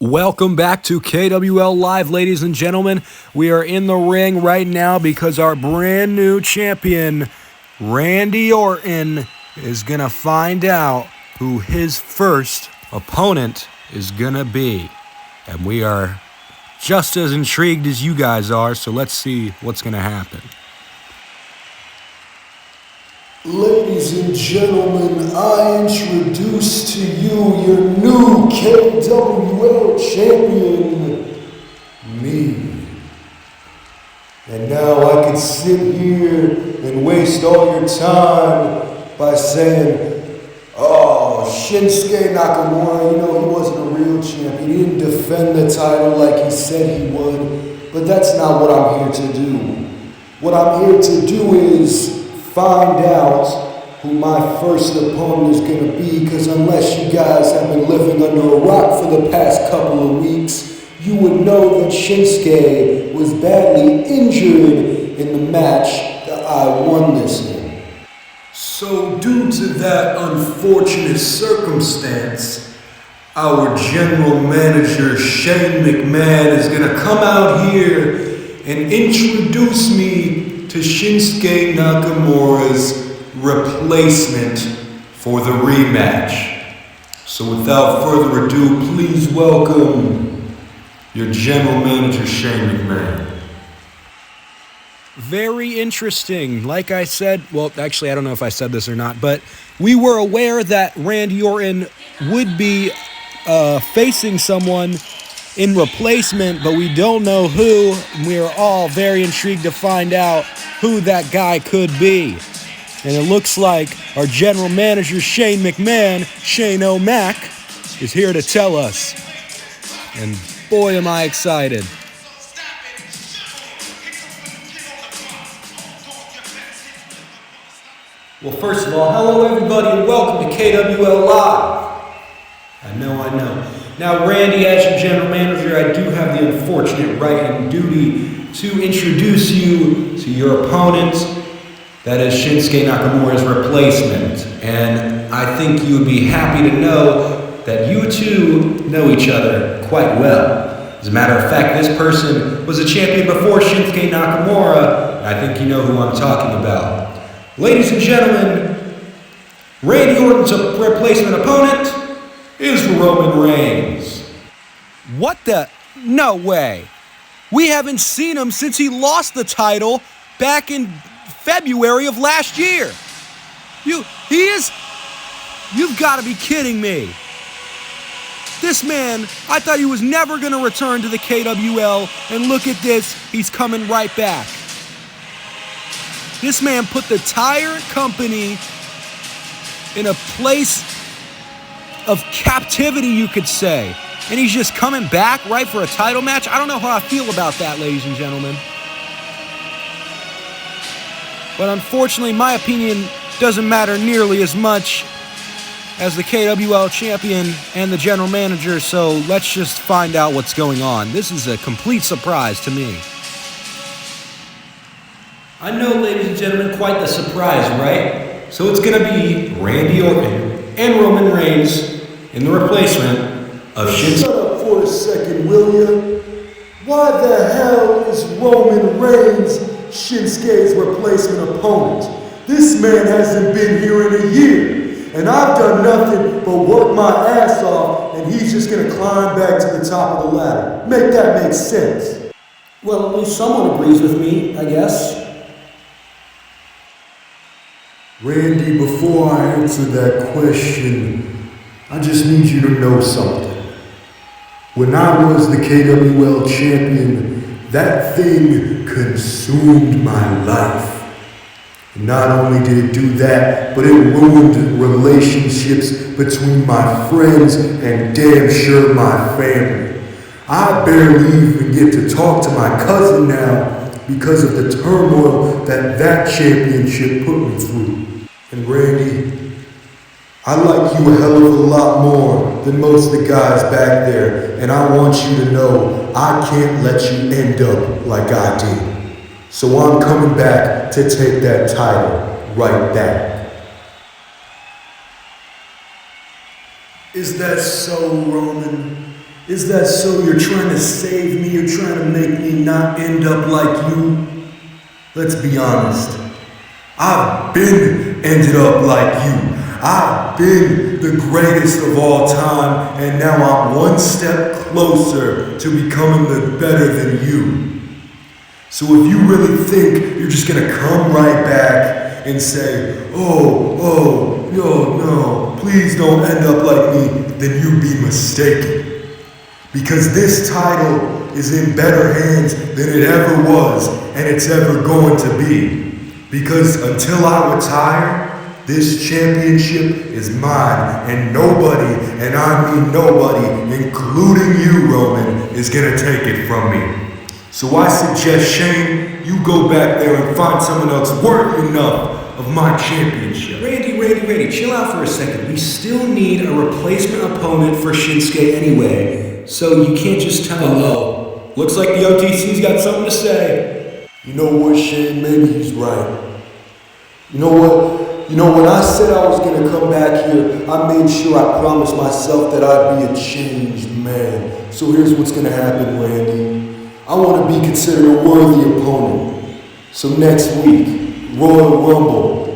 Welcome back to KWL Live, ladies and gentlemen. We are in the ring right now because our brand new champion, Randy Orton, is going to find out who his first opponent is going to be. And we are just as intrigued as you guys are, so let's see what's going to happen. Ladies and gentlemen, I introduce to you your new KWL champion, me. And now I can sit here and waste all your time by saying, oh, Shinsuke Nakamura, he wasn't a real champion. He didn't defend the title like he said he would. But that's not what I'm here to do. What I'm here to do is find out who my first opponent is going to be, because unless you guys have been living under a rock for the past couple of weeks, you would know that Shinsuke was badly injured in the match that I won this in. So due to that unfortunate circumstance, our general manager, Shane McMahon, is going to come out here and introduce me to Shinsuke Nakamura's replacement for the rematch. So without further ado, please welcome your general manager, Shane McMahon. Very interesting. Like I said, well, actually, I don't know if I said this or not, but we were aware that Randy Orton would be facing someone in replacement, but we don't know who. We are all very intrigued to find out who that guy could be. And it looks like our general manager, Shane McMahon, Shane O'Mac, is here to tell us. And boy, am I excited. Well, first of all, hello everybody and welcome to KWL Live. I know. Now, Randy, as your general manager, I do have the unfortunate right and duty to introduce you to your opponent, that is Shinsuke Nakamura's replacement. And I think you would be happy to know that you two know each other quite well. As a matter of fact, this person was a champion before Shinsuke Nakamura, and I think you know who I'm talking about. Ladies and gentlemen, Randy Orton's replacement opponent is Roman Reigns. What the? No way. We haven't seen him since he lost the title back in February of last year. You've got to be kidding me. This man, I thought he was never going to return to the KWL, and look at this, he's coming right back. This man put the entire company in a place of captivity, you could say. And he's just coming back right for a title match? I don't know how I feel about that, ladies and gentlemen. But unfortunately, my opinion doesn't matter nearly as much as the KWL champion and the general manager, so let's just find out what's going on. This is a complete surprise to me. I know, ladies and gentlemen, quite the surprise, right? So it's going to be Randy Orton and Roman Reigns in the replacement of Shinsuke. Shut up for a second, will ya? Why the hell is Roman Reigns Shinsuke's replacement opponent? This man hasn't been here in a year, and I've done nothing but work my ass off, and he's just going to climb back to the top of the ladder. Make that make sense. Well, at least someone agrees with me, I guess. Randy, before I answer that question, I just need you to know something. When I was the KWL champion, that thing consumed my life. Not only did it do that, but it ruined relationships between my friends and damn sure my family. I barely even get to talk to my cousin now because of the turmoil that championship put me through. And Randy, I like you a hell of a lot more than most of the guys back there, and I want you to know I can't let you end up like I did. So I'm coming back to take that title right back. Is that so, Roman? Is that so you're trying to save me? You're trying to make me not end up like you? Let's be honest. I've been ended up like you. I've been the greatest of all time, and now I'm one step closer to becoming the better than you. So if you really think you're just gonna come right back and say, no, please don't end up like me, then you'd be mistaken. Because this title is in better hands than it ever was, and it's ever going to be. Because until I retire, this championship is mine, and nobody, and I mean nobody, including you, Roman, is gonna take it from me. So I suggest, Shane, you go back there and find someone else worthy enough of my championship. Randy, chill out for a second. We still need a replacement opponent for Shinsuke anyway, so you can't just tell me no. Looks like the OTC's got something to say. You know what, Shane? Maybe he's right. You know what? When I said I was going to come back here, I made sure I promised myself that I'd be a changed man. So here's what's going to happen, Randy. I want to be considered a worthy opponent. So next week, Royal Rumble,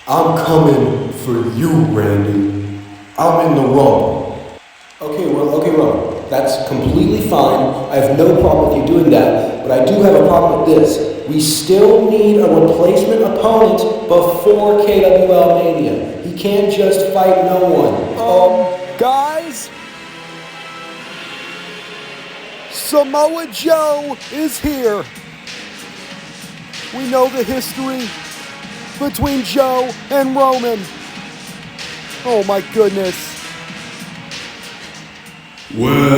I'm coming for you, Randy. I'm in the Rumble. Okay, Ron. That's completely fine. I have no problem with you doing that. But I do have a problem with this. We still need a replacement opponent before KWL Mania. He can't just fight no one. Guys, Samoa Joe is here. We know the history between Joe and Roman. Oh my goodness. Well.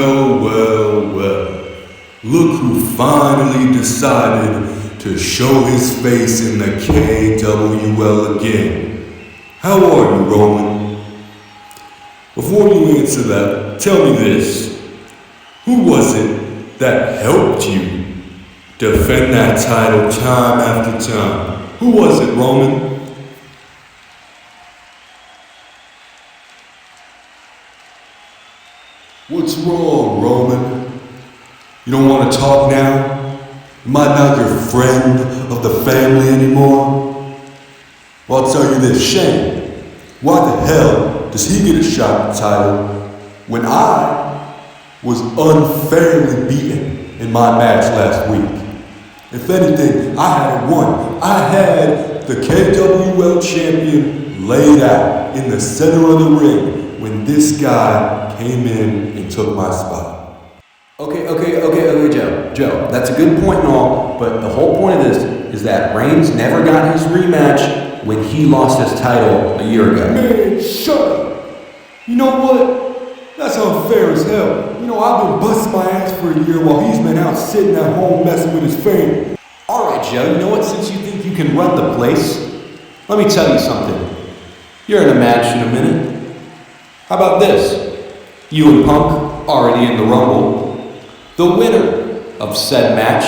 Look who finally decided to show his face in the KWL again. How are you, Roman? Before you answer that, tell me this. Who was it that helped you defend that title time after time? Who was it, Roman? What's wrong, Roman? You don't want to talk now? Am I not your friend of the family anymore? Well, I'll tell you this, Shane. Why the hell does he get a shot at the title when I was unfairly beaten in my match last week? If anything, I had won. I had the KWL champion laid out in the center of the ring when this guy came in and took my spot. Okay, Joe. That's a good point and all, but the whole point of this is that Reigns never got his rematch when he lost his title a year ago. Man, shut up. You know what? That's unfair as hell. I've been busting my ass for a year while he's been out sitting at home messing with his family. All right, Joe, you know what? Since you think you can run the place, let me tell you something. You're in a match in a minute. How about this? You and Punk already in the Rumble. The winner of said match,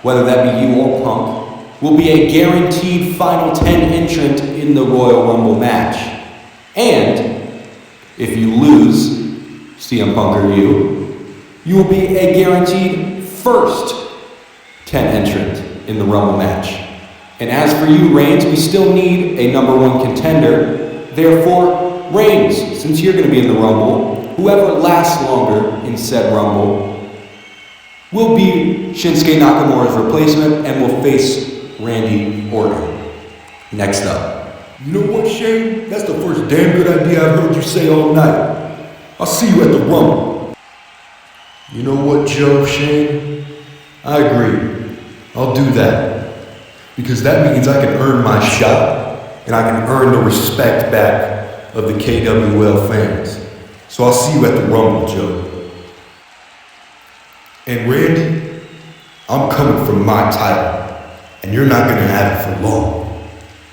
whether that be you or Punk, will be a guaranteed Final 10 entrant in the Royal Rumble match. And if you lose, CM Punk or you will be a guaranteed first 10 entrant in the Rumble match. And as for you, Reigns, we still need a number one contender. Therefore, Reigns, since you're going to be in the Rumble, whoever lasts longer in said Rumble will be Shinsuke Nakamura's replacement and will face Randy Orton. Next up. You know what, Shane? That's the first damn good idea I've heard you say all night. I'll see you at the Rumble. You know what, Joe, Shane? I agree. I'll do that. Because that means I can earn my shot, and I can earn the respect back of the KWL fans. So I'll see you at the Rumble, Joe. And Randy, I'm coming for my title, and you're not going to have it for long.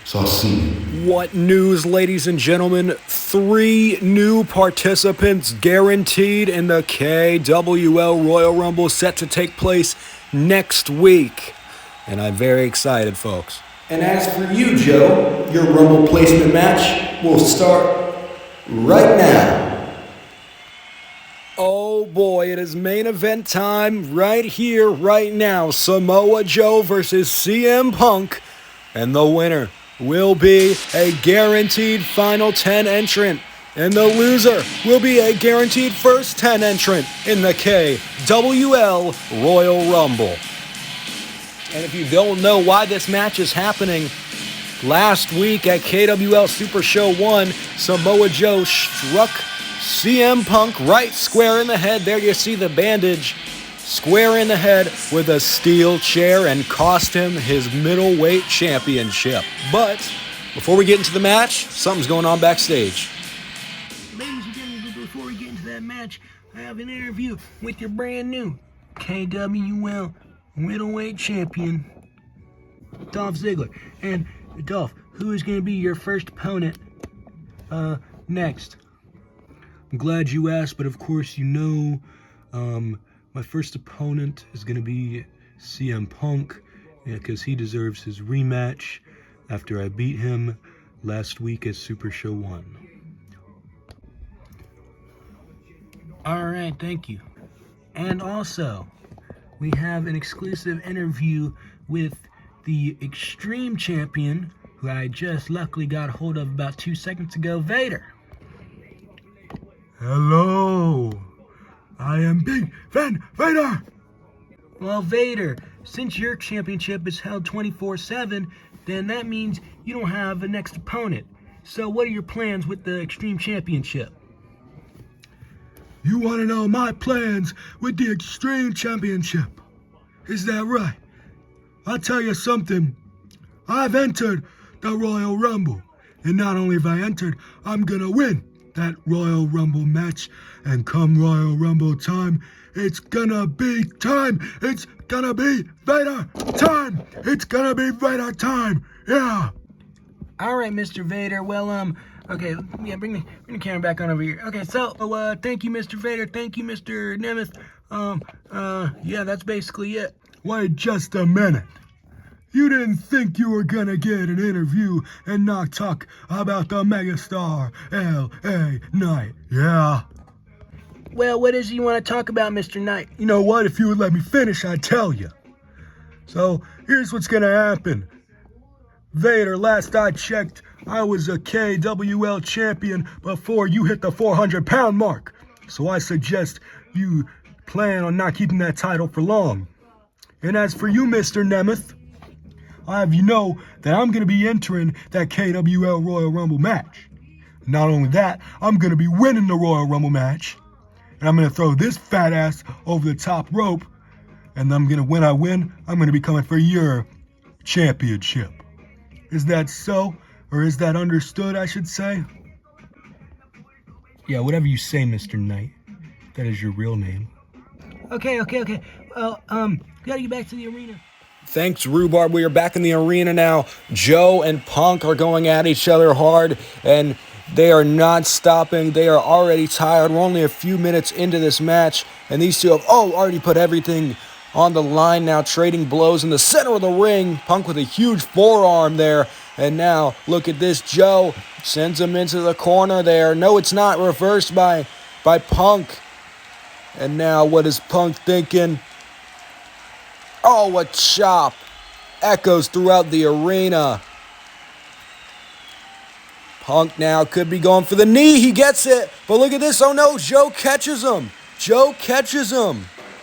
So I'll see you. What news, ladies and gentlemen? 3 new participants guaranteed in the KWL Royal Rumble set to take place next week. And I'm very excited, folks. And as for you, Joe, your Rumble placement match will start right now. Oh boy, it is main event time right here, right now. Samoa Joe versus CM Punk. And the winner will be a guaranteed final 10 entrant. And the loser will be a guaranteed first 10 entrant in the KWL Royal Rumble. And if you don't know why this match is happening, last week at KWL Super Show 1, Samoa Joe struck CM Punk right square in the head. There you see the bandage. Square in the head with a steel chair and cost him his middleweight championship. But before we get into the match, something's going on backstage. Ladies and gentlemen, before we get into that match, I have an interview with your brand new KWL middleweight champion, Dolph Ziggler. And Dolph, who is going to be your first opponent next? I'm glad you asked, but of course you know my first opponent is going to be CM Punk, because he deserves his rematch after I beat him last week at Super Show 1. Alright, thank you. And also, we have an exclusive interview with the Extreme Champion, who I just luckily got hold of about 2 seconds ago, Vader. Hello, I am Big Van Vader. Well, Vader, since your championship is held 24/7, then that means you don't have a next opponent. So what are your plans with the Extreme Championship? You want to know my plans with the Extreme Championship? Is that right? I'll tell you something. I've entered the Royal Rumble. And not only have I entered, I'm gonna win that Royal Rumble match. And come Royal Rumble time, it's gonna be time. It's gonna be Vader time. It's gonna be Vader time. Yeah. All right, Mr. Vader. Well, okay, yeah, bring the camera back on over here. Okay, so, thank you, Mr. Vader. Thank you, Mr. Nemeth. Yeah, that's basically it. Wait just a minute. You didn't think you were gonna get an interview and not talk about the megastar L.A. Knight, yeah? Well, what is it you want to talk about, Mr. Knight? You know what? If you would let me finish, I'd tell you. So, here's what's gonna happen. Vader, last I checked, I was a KWL champion before you hit the 400-pound mark. So I suggest you plan on not keeping that title for long. And as for you, Mr. Nemeth, I have you know that I'm going to be entering that KWL Royal Rumble match. Not only that, I'm going to be winning the Royal Rumble match. And I'm going to throw this fat ass over the top rope. And when I win, I'm going to be coming for your championship. Is that so? Or is that understood, I should say? Yeah, whatever you say, Mr. Knight. That is your real name. Okay. Well, gotta get back to the arena. Thanks, Rhubarb. We are back in the arena now. Joe and Punk are going at each other hard, and they are not stopping. They are already tired. We're only a few minutes into this match, and these two have already put everything on the line now, trading blows in the center of the ring. Punk with a huge forearm there. And now, look at this. Joe sends him into the corner there. No, it's not. Reversed by Punk. And now, what is Punk thinking? Oh, a chop. Echoes throughout the arena. Punk now could be going for the knee. He gets it. But look at this. Oh, no. Joe catches him.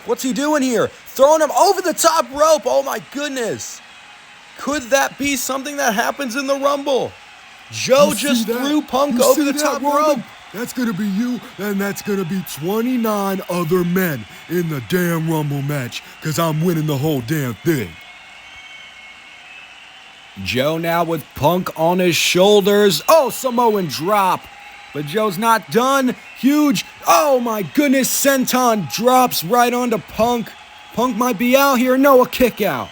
What's he doing here? Throwing him over the top rope. Oh, my goodness. Could that be something that happens in the Rumble? Joe just threw Punk over the top rope. That's going to be you, and that's going to be 29 other men in the damn Rumble match, because I'm winning the whole damn thing. Joe now with Punk on his shoulders. Oh, Samoan drop. But Joe's not done. Huge. Oh, my goodness. Senton drops right onto Punk. Punk might be out here. No, a kick out.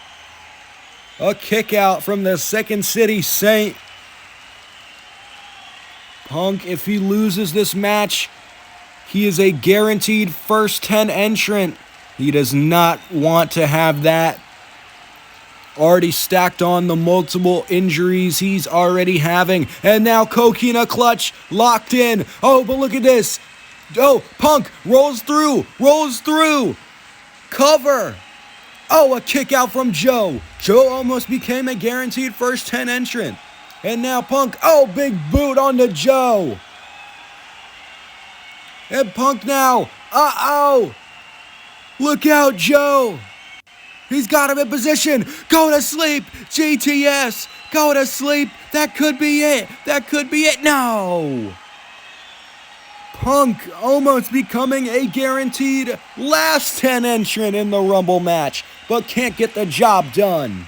A kick out from the Second City Saint. Punk, if he loses this match, he is a guaranteed first 10 entrant. He does not want to have that. Already stacked on the multiple injuries he's already having. And now Coquina clutch locked in. Oh, but look at this. Oh, Punk rolls through. Cover. Oh, a kick out from Joe. Joe almost became a guaranteed first 10 entrant. And now Punk, oh, big boot onto Joe. And Punk now, uh-oh. Look out, Joe. He's got him in position. Go to sleep, GTS. Go to sleep. That could be it. No. Punk almost becoming a guaranteed last 10 entrant in the Rumble match, but can't get the job done.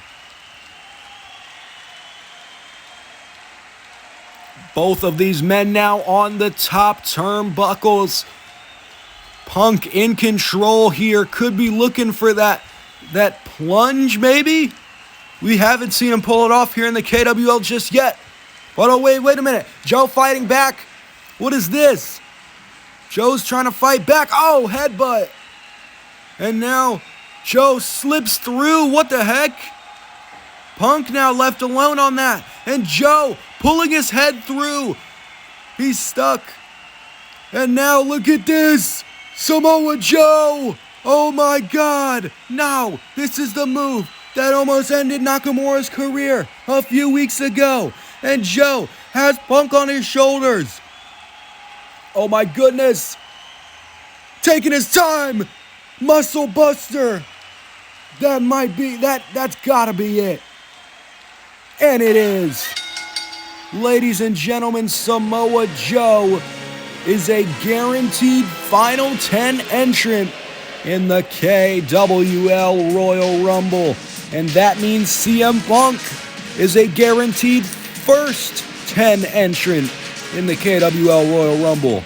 Both of these men now on the top turnbuckles. Punk in control here, could be looking for that plunge maybe? We haven't seen him pull it off here in the KWL just yet. But oh wait a minute. Joe fighting back. What is this? Joe's trying to fight back. Oh, headbutt. And now Joe slips through. What the heck? Punk now left alone on that. And Joe pulling his head through. He's stuck. And now look at this. Samoa Joe. Oh my God. No, this is the move that almost ended Nakamura's career a few weeks ago. And Joe has Punk on his shoulders. Oh my goodness. Taking his time. Muscle Buster. That's gotta be it. And it is. Ladies and gentlemen, Samoa Joe is a guaranteed final 10 entrant in the KWL Royal Rumble. And that means CM Punk is a guaranteed first 10 entrant in the KWL Royal Rumble.